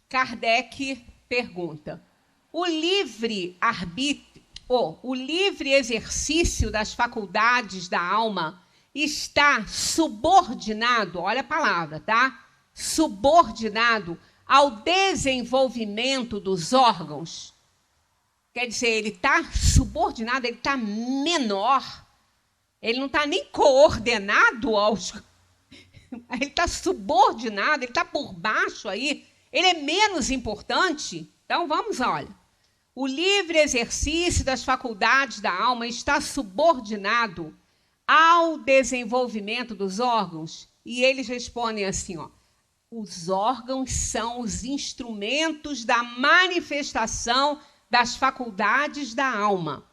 Kardec pergunta, o livre exercício das faculdades da alma está subordinado, olha a palavra, tá? Subordinado ao desenvolvimento dos órgãos. Quer dizer, ele está subordinado, ele está menor, ele não está nem coordenado aos... Ele está subordinado, ele está por baixo aí, ele é menos importante. Então, vamos, olha. O livre exercício das faculdades da alma está subordinado ao desenvolvimento dos órgãos. E eles respondem assim, ó, os órgãos são os instrumentos da manifestação das faculdades da alma.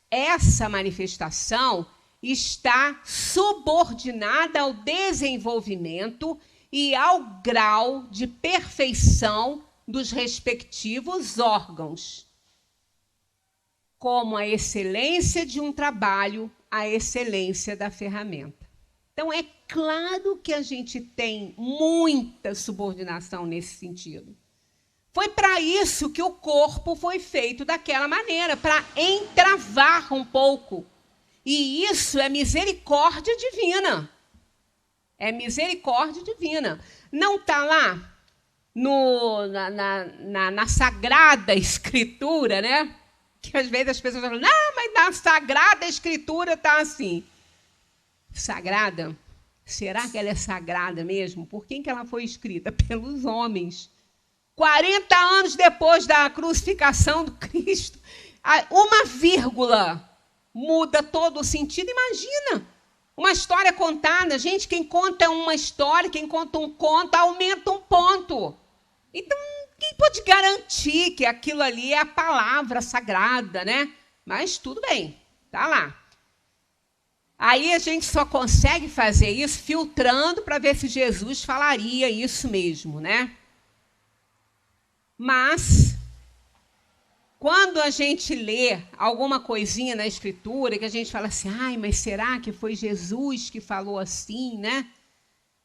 Essa manifestação está subordinada ao desenvolvimento e ao grau de perfeição dos respectivos órgãos, como a excelência de um trabalho, a excelência da ferramenta. Então, é claro que a gente tem muita subordinação nesse sentido. Foi para isso que o corpo foi feito daquela maneira, para entravar um pouco. E isso é misericórdia divina. É misericórdia divina. Não está lá na Sagrada Escritura, né? Que às vezes as pessoas falam, não, mas na Sagrada Escritura está assim. Sagrada? Será que ela é sagrada mesmo? Por quem que ela foi escrita? Pelos homens. 40 anos depois da crucificação do Cristo, uma vírgula muda todo o sentido. Imagina, uma história contada. Gente, quem conta uma história, quem conta um conto, aumenta um ponto. Então, quem pode garantir que aquilo ali é a palavra sagrada, né? Mas tudo bem, tá lá. Aí a gente só consegue fazer isso filtrando para ver se Jesus falaria isso mesmo, né? Mas, quando a gente lê alguma coisinha na Escritura, que a gente fala assim, ai, mas será que foi Jesus que falou assim, né?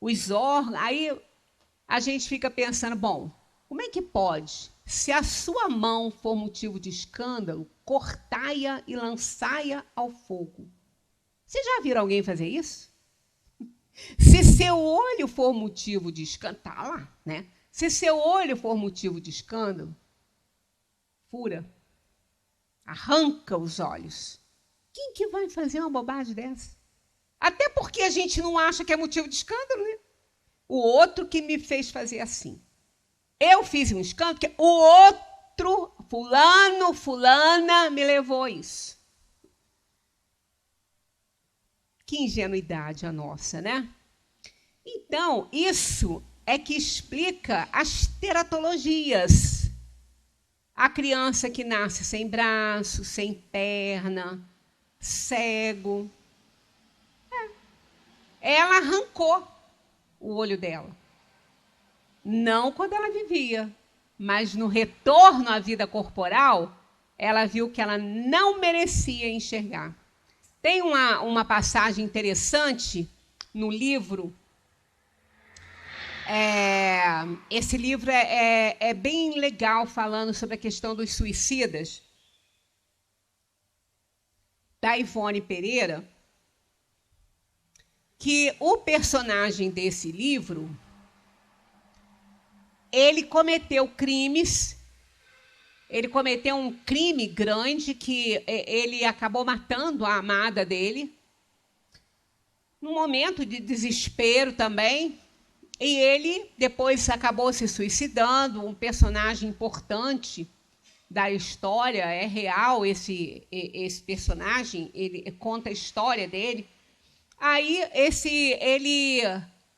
Os órgãos, aí a gente fica pensando, bom, como é que pode? Se a sua mão for motivo de escândalo, cortai-a e lançai-a ao fogo. Vocês já viram alguém fazer isso? Se seu olho for motivo de escândalo, tá lá, né? Se seu olho for motivo de escândalo, fura, arranca os olhos. Quem que vai fazer uma bobagem dessa? Até porque a gente não acha que é motivo de escândalo, né? O outro que me fez fazer assim. Eu fiz um escândalo porque o outro, fulano, fulana, me levou a isso. Que ingenuidade a nossa, né? Então, isso é que explica as teratologias. A criança que nasce sem braço, sem perna, cego. Ela arrancou o olho dela. Não quando ela vivia, mas no retorno à vida corporal, ela viu que ela não merecia enxergar. Tem uma passagem interessante no livro. Esse livro é bem legal, falando sobre a questão dos suicidas, da Ivone Pereira, que o personagem desse livro, ele cometeu crimes, ele cometeu um crime grande, que ele acabou matando a amada dele, num momento de desespero também, e ele depois acabou se suicidando. Um personagem importante da história, é real esse personagem, ele conta a história dele. Aí,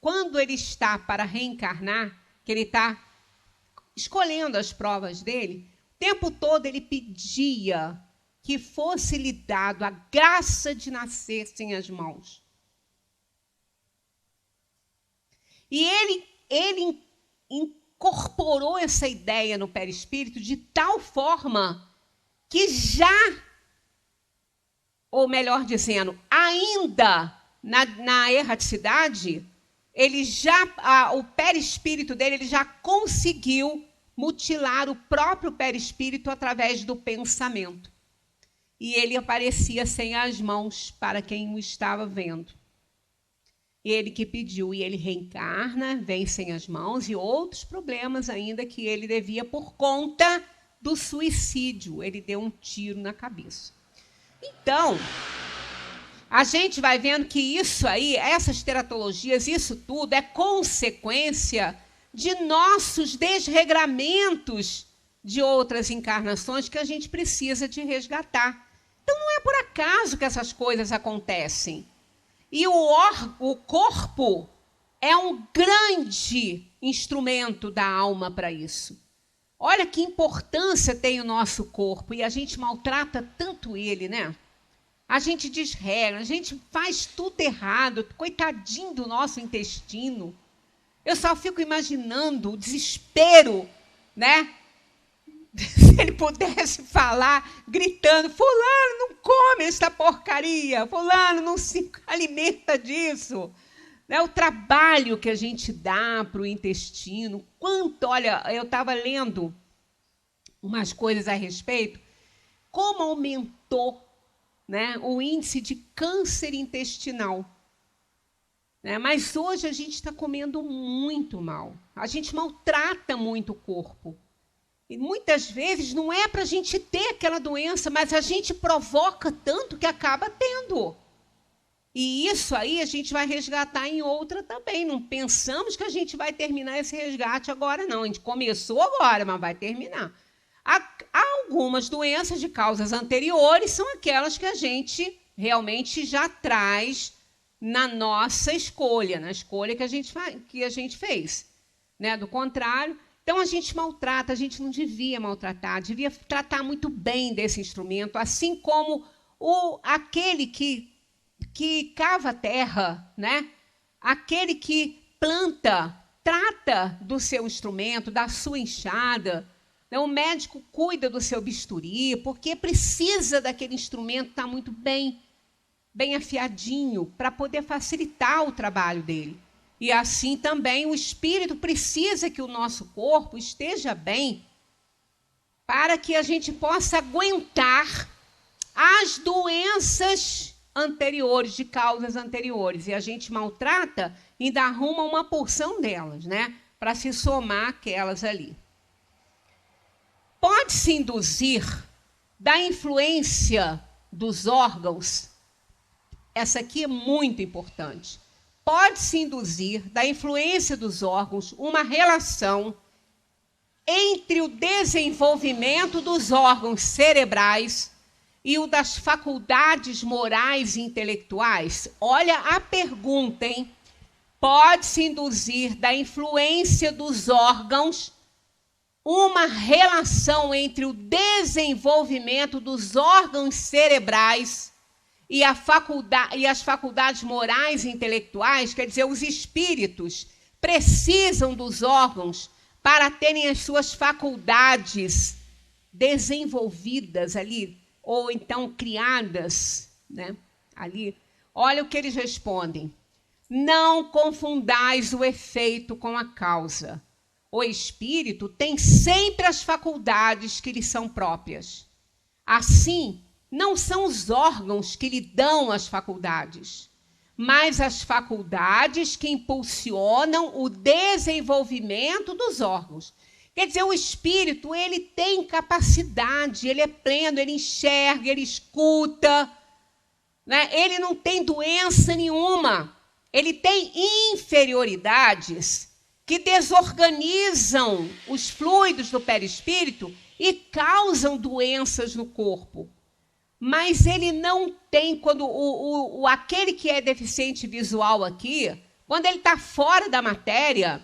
quando ele está para reencarnar, que ele está escolhendo as provas dele, o tempo todo ele pedia que fosse lhe dado a graça de nascer sem as mãos. E ele incorporou essa ideia no perispírito de tal forma que ou melhor dizendo, ainda na erraticidade, o perispírito dele, ele já conseguiu mutilar o próprio perispírito através do pensamento. E ele aparecia sem as mãos para quem o estava vendo. Ele que pediu, e ele reencarna, vem sem as mãos, e outros problemas ainda que ele devia por conta do suicídio. Ele deu um tiro na cabeça. Então, a gente vai vendo que isso aí, essas teratologias, isso tudo é consequência de nossos desregramentos de outras encarnações que a gente precisa de resgatar. Então, não é por acaso que essas coisas acontecem. E o corpo é um grande instrumento da alma para isso. Olha que importância tem o nosso corpo, e a gente maltrata tanto ele, né? A gente desregra, a gente faz tudo errado, coitadinho do nosso intestino. Eu só fico imaginando o desespero, né? Se ele pudesse falar, gritando, fulano, não come essa porcaria, fulano, não se alimenta disso. Né? O trabalho que a gente dá para o intestino. Olha, eu estava lendo umas coisas a respeito, como aumentou, né, o índice de câncer intestinal. Né? Mas hoje a gente está comendo muito mal. A gente maltrata muito o corpo. E muitas vezes não é para a gente ter aquela doença, mas a gente provoca tanto que acaba tendo. E isso aí a gente vai resgatar em outra também. Não pensamos que a gente vai terminar esse resgate agora, não. A gente começou agora, mas vai terminar. Há algumas doenças de causas anteriores, são aquelas que a gente realmente já traz na nossa escolha, na escolha que a gente fez. Né? Do contrário, então a gente maltrata, a gente não devia maltratar, devia tratar muito bem desse instrumento, assim como aquele que cava a terra, né? Aquele que planta, trata do seu instrumento, da sua enxada. Né? O médico cuida do seu bisturi, porque precisa daquele instrumento estar muito bem afiadinho, para poder facilitar o trabalho dele. E assim também o espírito precisa que o nosso corpo esteja bem, para que a gente possa aguentar as doenças anteriores, de causas anteriores, e a gente maltrata e ainda arruma uma porção delas, né, para se somar aquelas ali. Pode-se induzir da influência dos órgãos, essa aqui é muito importante, pode-se induzir da influência dos órgãos uma relação entre o desenvolvimento dos órgãos cerebrais e o das faculdades morais e intelectuais? Olha a pergunta, hein? Pode-se induzir da influência dos órgãos uma relação entre o desenvolvimento dos órgãos cerebrais e as faculdades morais e intelectuais? Quer dizer, os espíritos precisam dos órgãos para terem as suas faculdades desenvolvidas ali, ou então criadas, né, ali. Olha o que eles respondem. Não confundais o efeito com a causa. O espírito tem sempre as faculdades que lhe são próprias. Assim, não são os órgãos que lhe dão as faculdades, mas as faculdades que impulsionam o desenvolvimento dos órgãos. Quer dizer, o espírito, ele tem capacidade, ele é pleno, ele enxerga, ele escuta, né? Ele não tem doença nenhuma. Ele tem inferioridades que desorganizam os fluidos do perispírito e causam doenças no corpo. Mas ele não tem, quando aquele que é deficiente visual aqui, quando ele está fora da matéria,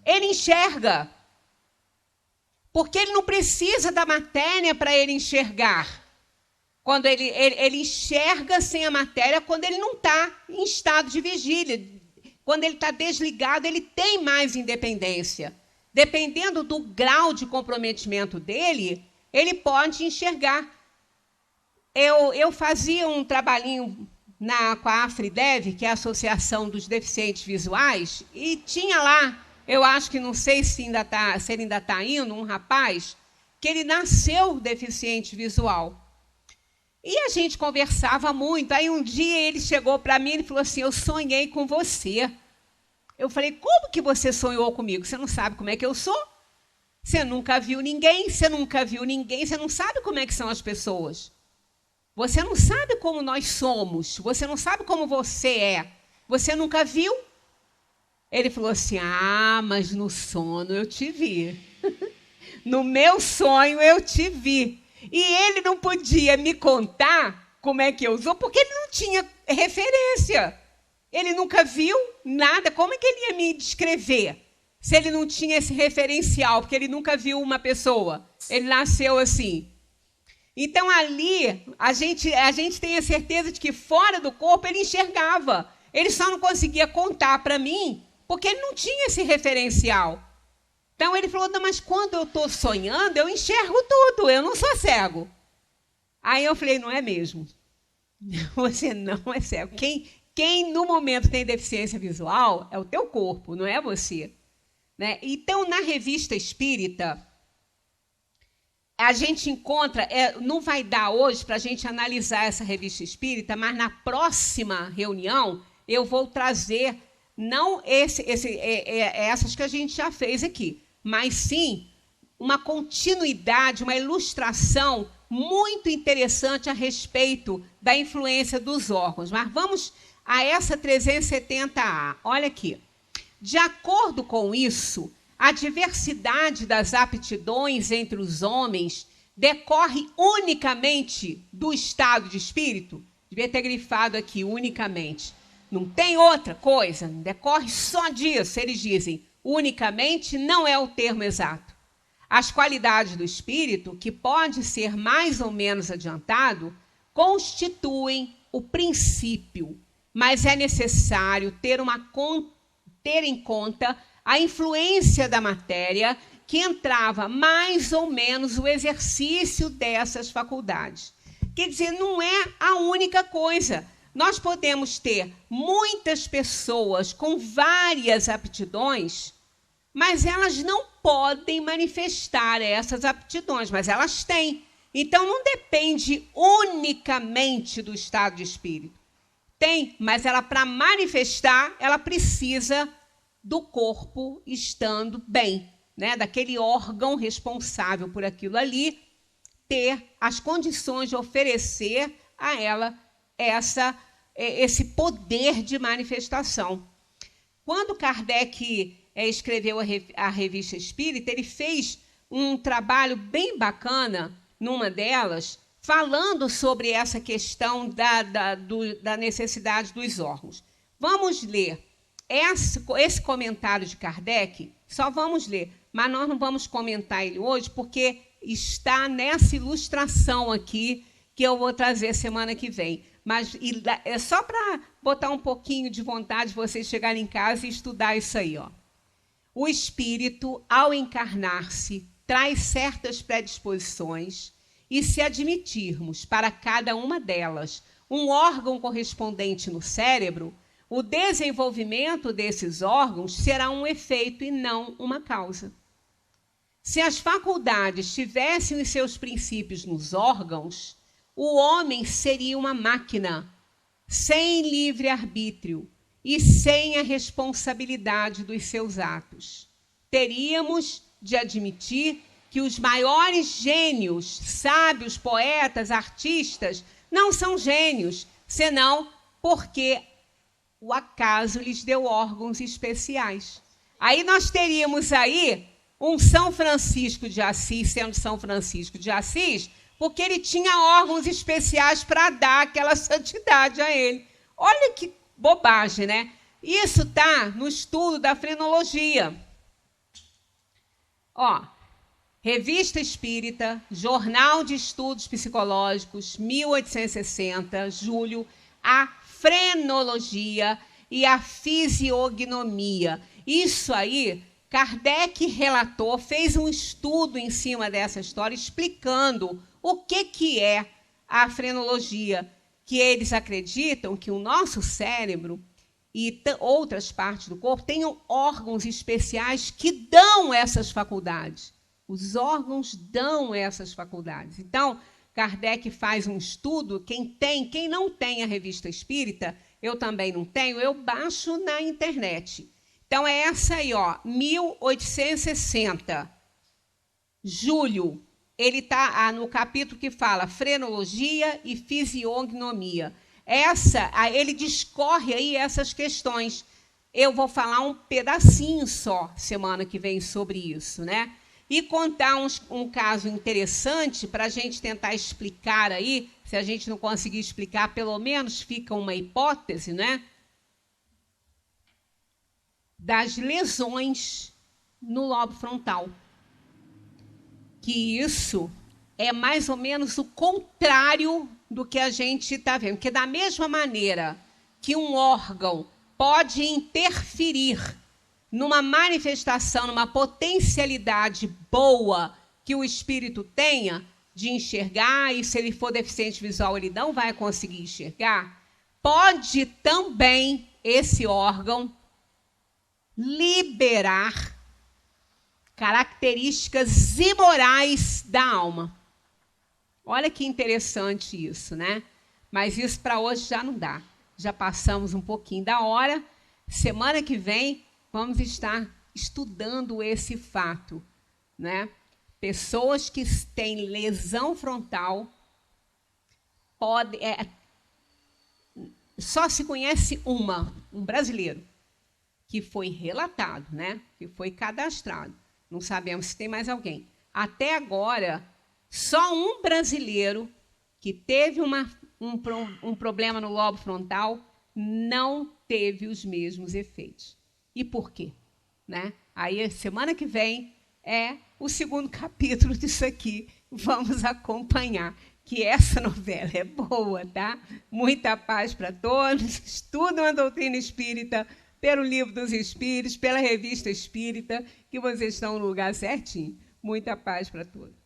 ele enxerga. Porque ele não precisa da matéria para ele enxergar. Quando ele enxerga sem a matéria, quando ele não está em estado de vigília. Quando ele está desligado, ele tem mais independência. Dependendo do grau de comprometimento dele, ele pode enxergar. Eu fazia um trabalhinho com a AFRIDEV, que é a Associação dos Deficientes Visuais, e tinha lá, eu acho que não sei se ele ainda está indo, um rapaz, que ele nasceu deficiente visual. E a gente conversava muito. Aí um dia ele chegou para mim e falou assim, eu sonhei com você. Eu falei, como que você sonhou comigo? Você não sabe como é que eu sou? Você nunca viu ninguém, você não sabe como é que são as pessoas. Você não sabe como nós somos, você não sabe como você é. Você nunca viu? Ele falou assim, mas no sono eu te vi. No meu sonho eu te vi. E ele não podia me contar como é que eu sou, porque ele não tinha referência. Ele nunca viu nada. Como é que ele ia me descrever se ele não tinha esse referencial? Porque ele nunca viu uma pessoa. Ele nasceu assim. Então, ali, a gente tem a certeza de que fora do corpo ele enxergava. Ele só não conseguia contar para mim, porque ele não tinha esse referencial. Então, ele falou, não, mas quando eu estou sonhando, eu enxergo tudo, eu não sou cego. Aí eu falei, não é mesmo? Você não é cego. Quem no momento tem deficiência visual é o teu corpo, não é você. Né? Então, na Revista Espírita, a gente encontra, não vai dar hoje para a gente analisar essa revista espírita, mas na próxima reunião eu vou trazer, não essas que a gente já fez aqui, mas sim uma continuidade, uma ilustração muito interessante a respeito da influência dos órgãos. Mas vamos a essa 370A. Olha aqui. De acordo com isso, a diversidade das aptidões entre os homens decorre unicamente do estado de espírito? Devia ter grifado aqui, unicamente. Não tem outra coisa, decorre só disso. Eles dizem, unicamente não é o termo exato. As qualidades do espírito, que pode ser mais ou menos adiantado, constituem o princípio, mas é necessário ter em conta a influência da matéria que entrava mais ou menos o exercício dessas faculdades. Quer dizer, não é a única coisa. Nós podemos ter muitas pessoas com várias aptidões, mas elas não podem manifestar essas aptidões, mas elas têm. Então, não depende unicamente do estado de espírito. Tem, mas ela, para manifestar, ela precisa do corpo estando bem, né? Daquele órgão responsável por aquilo ali, ter as condições de oferecer a ela esse poder de manifestação. Quando Kardec escreveu a Revista Espírita, ele fez um trabalho bem bacana, numa delas, falando sobre essa questão da necessidade dos órgãos. Vamos ler esse comentário de Kardec, só vamos ler, mas nós não vamos comentar ele hoje, porque está nessa ilustração aqui que eu vou trazer semana que vem. Mas é só para botar um pouquinho de vontade, vocês chegarem em casa e estudar isso aí. Ó. O espírito, ao encarnar-se, traz certas predisposições, e se admitirmos para cada uma delas um órgão correspondente no cérebro, o desenvolvimento desses órgãos será um efeito e não uma causa. Se as faculdades tivessem os seus princípios nos órgãos, o homem seria uma máquina, sem livre-arbítrio e sem a responsabilidade dos seus atos. Teríamos de admitir que os maiores gênios, sábios, poetas, artistas, não são gênios, senão porque o acaso lhes deu órgãos especiais. Aí nós teríamos aí um São Francisco de Assis, sendo São Francisco de Assis, porque ele tinha órgãos especiais para dar aquela santidade a ele. Olha que bobagem, né? Isso está no estudo da frenologia. Ó, Revista Espírita, Jornal de Estudos Psicológicos, 1860, julho, a frenologia e a fisiognomia. Isso aí, Kardec relatou, fez um estudo em cima dessa história, explicando o que é a frenologia, que eles acreditam que o nosso cérebro e outras partes do corpo tenham órgãos especiais que dão essas faculdades. Os órgãos dão essas faculdades. Então, Kardec faz um estudo, quem não tem a Revista Espírita, eu também não tenho, eu baixo na internet. Então, é essa aí, ó, 1860, julho. Ele está no capítulo que fala frenologia e fisiognomia. Ele discorre aí essas questões. Eu vou falar um pedacinho só, semana que vem, sobre isso, né? E contar um caso interessante para a gente tentar explicar aí, se a gente não conseguir explicar, pelo menos fica uma hipótese, né? Das lesões no lobo frontal. Que isso é mais ou menos o contrário do que a gente está vendo. Porque da mesma maneira que um órgão pode interferir numa manifestação, numa potencialidade boa que o espírito tenha de enxergar, e se ele for deficiente visual, ele não vai conseguir enxergar, pode também esse órgão liberar características imorais da alma. Olha que interessante isso, né? Mas isso para hoje já não dá. Já passamos um pouquinho da hora. Semana que vem vamos estar estudando esse fato, né? Pessoas que têm lesão frontal só se conhece um brasileiro, que foi relatado, né? Que foi cadastrado. Não sabemos se tem mais alguém. Até agora, só um brasileiro que teve um problema no lobo frontal não teve os mesmos efeitos. E por quê? Né? Aí, semana que vem, é o segundo capítulo disso aqui. Vamos acompanhar, que essa novela é boa, tá? Muita paz para todos. Estudam a doutrina espírita pelo Livro dos Espíritos, pela Revista Espírita, que vocês estão no lugar certinho. Muita paz para todos.